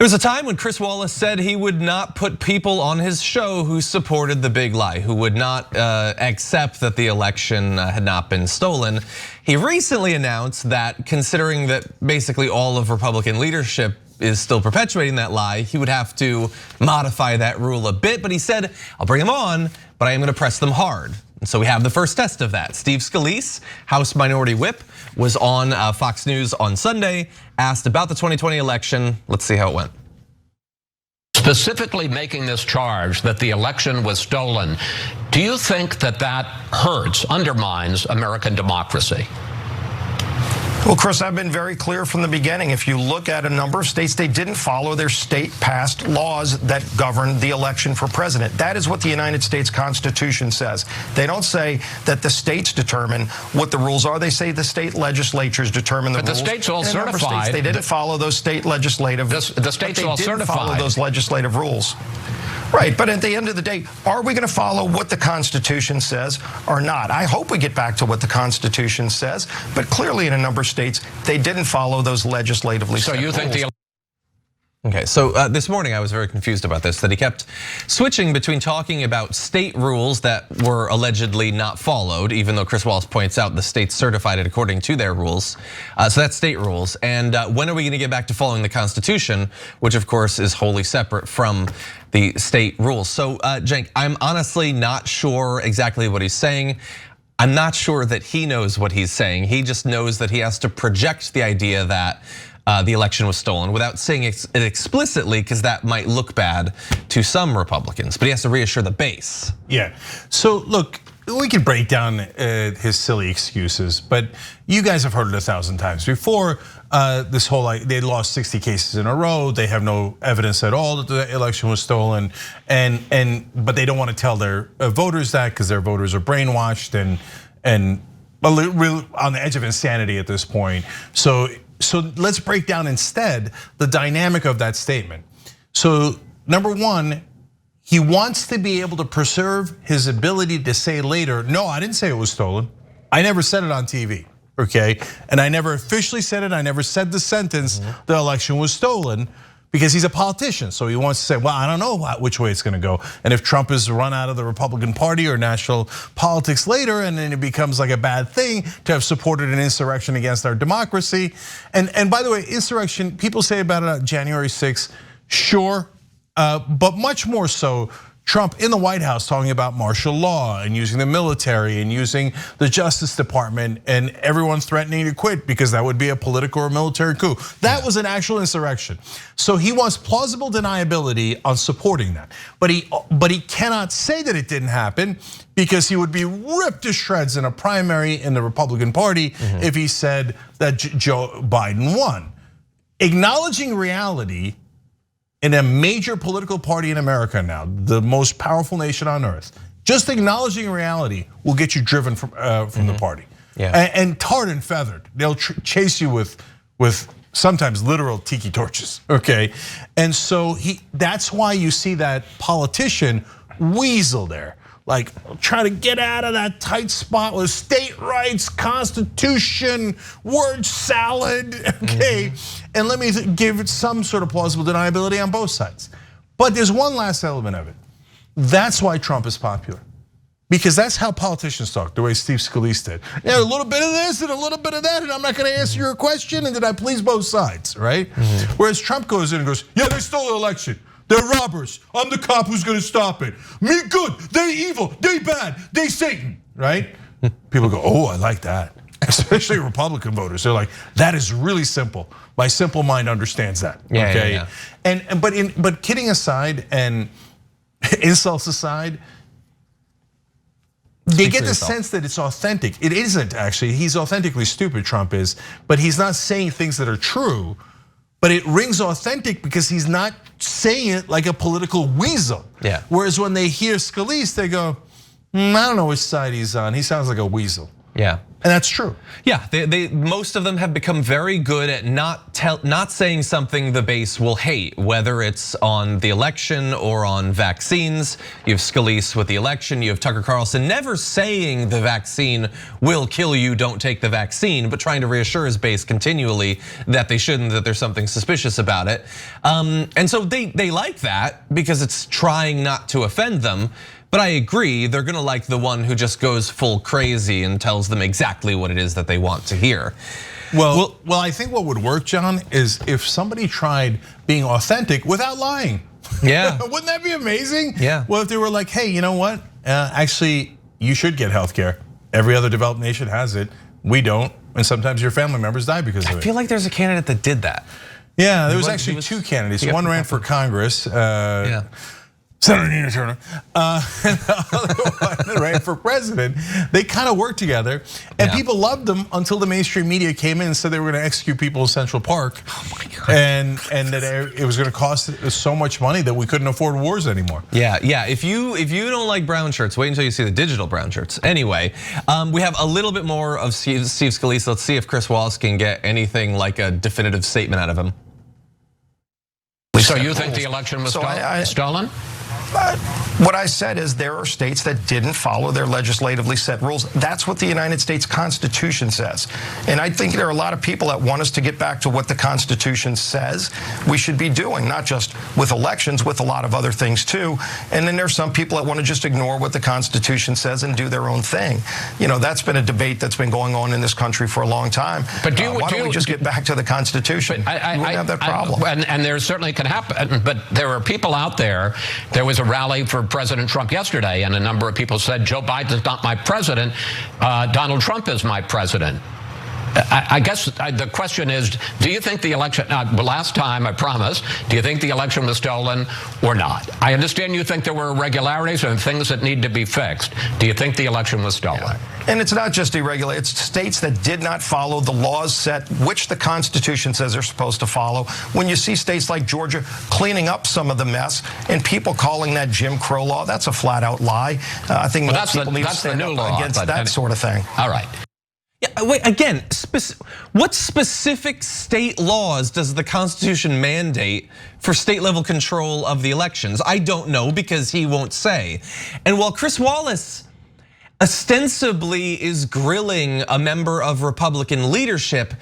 There was a time when Chris Wallace said he would not put people on his show who supported the big lie, who would not accept that the election had not been stolen. He recently announced that, considering that basically all of Republican leadership is still perpetuating that lie, he would have to modify that rule a bit. But he said, I'll bring them on, but I am gonna press them hard. And so we have the first test of that. Steve Scalise, House Minority Whip, was on Fox News on Sunday, asked about the 2020 election. Let's see how it went. Specifically making this charge that the election was stolen, do you think that that hurts, undermines American democracy? Well, Chris, I've been very clear from the beginning. If you look at a number of states, they didn't follow their state-passed laws that govern the election for president. That is what the United States Constitution says. They don't say that the states determine what the rules are. They say the state legislatures determine the rules. But the states all certified. In a number of states, they didn't follow those state legislative. The states all certified. They didn't follow those legislative rules. Right, but at the end of the day, are we going to follow what the Constitution says or not? I hope we get back to what the Constitution says, but clearly in a number of states, they didn't follow those legislatively set rules. So you think Okay, so this morning I was very confused about this, that he kept switching between talking about state rules that were allegedly not followed, even though Chris Wallace points out the states certified it according to their rules. So that's state rules. And when are we gonna get back to following the Constitution, which of course is wholly separate from the state rules. So Cenk, I'm honestly not sure exactly what he's saying. I'm not sure that he knows what he's saying. He just knows that he has to project the idea that the election was stolen without saying it explicitly, because that might look bad to some Republicans, but he has to reassure the base. Yeah, so look, we could break down his silly excuses, but you guys have heard it 1,000 times before. This whole, they lost 60 cases in a row. They have no evidence at all that the election was stolen, but they don't want to tell their voters that because their voters are brainwashed and on the edge of insanity at this point. So let's break down instead the dynamic of that statement. So number one, he wants to be able to preserve his ability to say later, no, I didn't say it was stolen. I never said it on TV, okay? And I never officially said it. I never said the sentence, the election was stolen, because he's a politician. So he wants to say, well, I don't know which way it's gonna go. And if Trump is run out of the Republican Party or national politics later, and then it becomes like a bad thing to have supported an insurrection against our democracy. And by the way, insurrection, people say about it on January 6th, sure, but much more so, Trump in the White House talking about martial law and using the military and using the Justice Department and everyone threatening to quit because that would be a political or military coup. That was an actual insurrection. So he wants plausible deniability on supporting that. But he cannot say that it didn't happen because he would be ripped to shreds in a primary in the Republican Party if he said that Joe Biden won. Acknowledging reality in a major political party in America now, the most powerful nation on earth, just acknowledging reality will get you driven from the party. And tarred and feathered. They'll chase you with sometimes literal tiki torches, okay? And so that's why you see that politician weasel there. Like trying to get out of that tight spot with state rights, Constitution, word salad, okay? And let me give it some sort of plausible deniability on both sides. But there's one last element of it. That's why Trump is popular. Because that's how politicians talk, the way Steve Scalise did. Yeah, a little bit of this and a little bit of that, and I'm not gonna answer your question, and did I please both sides, right? Whereas Trump goes in and goes, yeah, they stole the election. They're robbers. I'm the cop who's gonna stop it. Me good, they evil, they bad, they Satan, right? People go, oh, I like that. Especially Republican voters. They're like, that is really simple. My simple mind understands that, okay? But kidding aside and insults aside, they get the sense that it's authentic. It isn't actually, he's authentically stupid, Trump is, but he's not saying things that are true. But it rings authentic because he's not saying it like a political weasel. Whereas when they hear Scalise, they go, I don't know which side he's on. He sounds like a weasel. Yeah, And that's true. Yeah, most of them have become very good at not saying something the base will hate, whether it's on the election or on vaccines. You have Scalise with the election, you have Tucker Carlson never saying the vaccine will kill you, don't take the vaccine, but trying to reassure his base continually that they shouldn't, that there's something suspicious about it. And so they like that because it's trying not to offend them. But I agree, they're gonna like the one who just goes full crazy and tells them exactly what it is that they want to hear. Well, I think what would work, John, is if somebody tried being authentic without lying. Yeah. Wouldn't that be amazing? Yeah. Well, if they were like, hey, you know what? Actually, you should get healthcare. Every other developed nation has it. We don't, and sometimes your family members die because of it. I feel like there's a candidate that did that. Yeah, there was actually two candidates. One ran for Congress. Yeah. Senator Nina Turner, and the other one ran for president. They kind of worked together, and people loved them until the mainstream media came in and said they were going to execute people in Central Park. Oh my God! And that it was going to cost so much money that we couldn't afford wars anymore. Yeah. If you don't like brown shirts, wait until you see the digital brown shirts. Anyway, we have a little bit more of Steve Scalise. Let's see if Chris Wallace can get anything like a definitive statement out of him. So you think the election was stolen? What I said is there are states that didn't follow their legislatively set rules. That's what the United States Constitution says. And I think there are a lot of people that want us to get back to what the Constitution says we should be doing, not just with elections, with a lot of other things too. And then there's some people that want to just ignore what the Constitution says and do their own thing. You know, that's been a debate that's been going on in this country for a long time. But why don't we just get back to the Constitution? We wouldn't have that problem. And there certainly can happen, but there are people out there. There was a rally for President Trump yesterday, and a number of people said, Joe Biden's not my president, Donald Trump is my president. I guess the question is, do you think the election, last time I promised, do you think the election was stolen or not? I understand you think there were irregularities and things that need to be fixed. Do you think the election was stolen? Yeah. And it's not just irregular, it's states that did not follow the laws set, which the Constitution says they're supposed to follow. When you see states like Georgia cleaning up some of the mess and people calling that Jim Crow law, that's a flat out lie. I think most people need to stand up against that sort of thing. All right. Yeah, wait, again, what specific state laws does the Constitution mandate for state level control of the elections? I don't know because he won't say. And while Chris Wallace ostensibly is grilling a member of Republican leadership,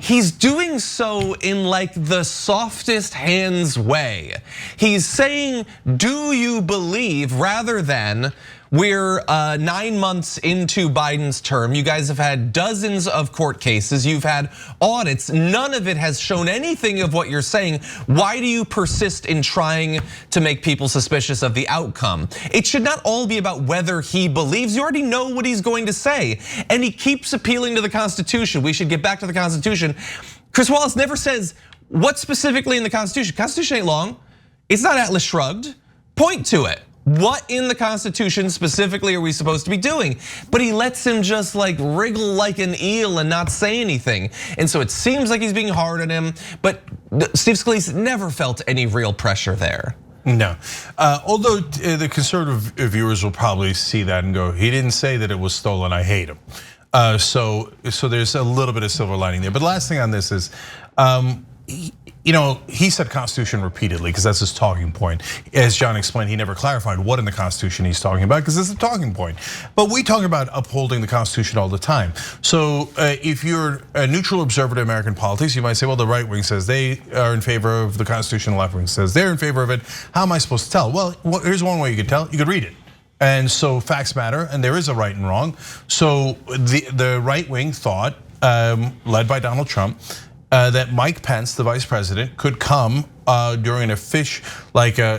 he's doing so in like the softest hands way. He's saying, do you believe, rather than we're 9 months into Biden's term. You guys have had dozens of court cases. You've had audits. None of it has shown anything of what you're saying. Why do you persist in trying to make people suspicious of the outcome? It should not all be about whether he believes. You already know what he's going to say. And he keeps appealing to the Constitution. We should get back to the Constitution. Chris Wallace never says what specifically in the Constitution. Constitution ain't long. It's not Atlas Shrugged. Point to it. What in the Constitution specifically are we supposed to be doing? But he lets him just like wriggle like an eel and not say anything. And so it seems like he's being hard on him, but Steve Scalise never felt any real pressure there. No, although the conservative viewers will probably see that and go, he didn't say that it was stolen, I hate him. So there's a little bit of silver lining there. But the last thing on this is, he said Constitution repeatedly because that's his talking point. As John explained, he never clarified what in the Constitution he's talking about because it's a talking point. But we talk about upholding the Constitution all the time. So if you're a neutral observer to American politics, you might say, well, the right wing says they are in favor of the Constitution, the left wing says they're in favor of it. How am I supposed to tell? Well, here's one way you could tell. You could read it. And so facts matter, and there is a right and wrong. So the right wing thought, led by Donald Trump, that Mike Pence, the vice president, could come during a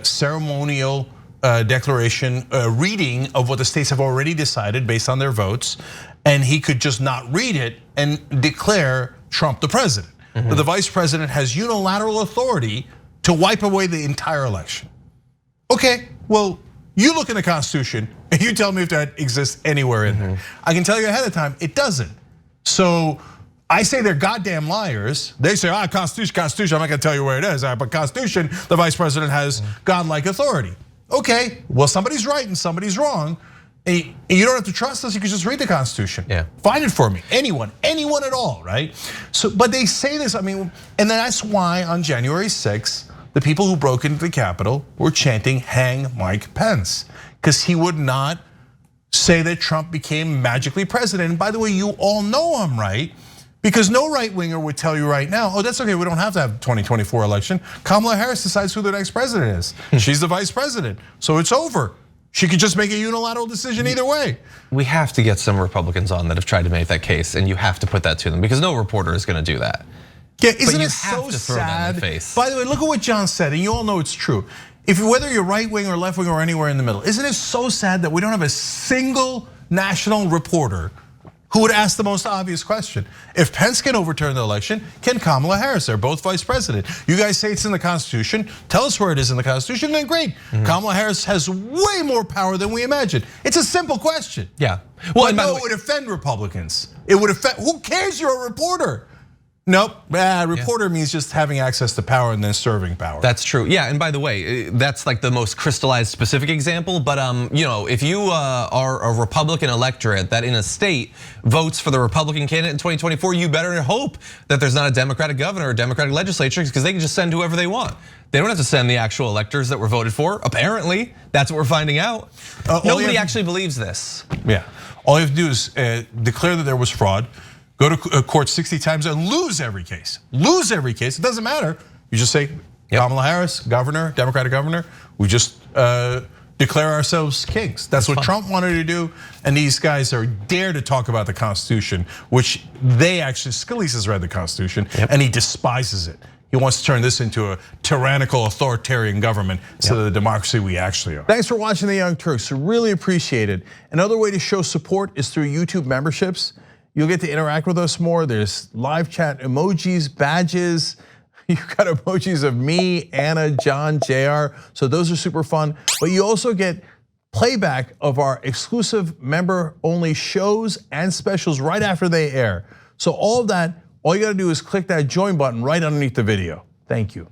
ceremonial declaration, reading of what the states have already decided based on their votes, and he could just not read it and declare Trump the president. But the vice president has unilateral authority to wipe away the entire election. Okay, well, you look in the Constitution and you tell me if that exists anywhere in there. I can tell you ahead of time, it doesn't. So I say they're goddamn liars. They say, Constitution, I'm not gonna tell you where it is. But Constitution, the vice president has godlike authority. Okay, well, somebody's right and somebody's wrong. And you don't have to trust us, you can just read the Constitution. Yeah. Find it for me, anyone at all, right? So, but they say this, I mean, and that's why on January 6th, the people who broke into the Capitol were chanting, hang Mike Pence, because he would not say that Trump became magically president. And by the way, you all know I'm right, because no right-winger would tell you right now, oh, that's okay, we don't have to have the 2024 election. Kamala Harris decides who the next president is. She's the vice president, so it's over. She could just make a unilateral decision either way. We have to get some Republicans on that have tried to make that case, and you have to put that to them, because no reporter is gonna do that. Yeah, isn't it so sad? By the way, look at what John said, and you all know it's true. Whether you're right wing or left wing or anywhere in the middle, isn't it so sad that we don't have a single national reporter who would ask the most obvious question? If Pence can overturn the election, can Kamala Harris? They're both vice president. You guys say it's in the Constitution. Tell us where it is in the Constitution, then great. Kamala Harris has way more power than we imagine. It's a simple question. Yeah. Well, no, it would offend Republicans. It would offend, who cares you're a reporter? Nope, reporter means just having access to power and then serving power. That's true, yeah, and by the way, that's like the most crystallized specific example, but if you are a Republican electorate that in a state votes for the Republican candidate in 2024, you better hope that there's not a Democratic governor or Democratic legislature, because they can just send whoever they want. They don't have to send the actual electors that were voted for, apparently. That's what we're finding out. Nobody actually believes this. Yeah, all you have to do is declare that there was fraud, go to court 60 times and lose every case. Lose every case, it doesn't matter. You just say, Kamala Harris, governor, Democratic governor, we just declare ourselves kings. That's what Trump wanted to do, and these guys dare to talk about the Constitution, which they actually, Scalise has read the Constitution, and he despises it. He wants to turn this into a tyrannical, authoritarian government instead of the democracy we actually are. Thanks for watching The Young Turks, really appreciate it. Another way to show support is through YouTube memberships. You'll get to interact with us more. There's live chat emojis, badges. You've got emojis of me, Anna, John, JR. So those are super fun. But you also get playback of our exclusive member-only shows and specials right after they air. So all of that, all you gotta do is click that join button right underneath the video. Thank you.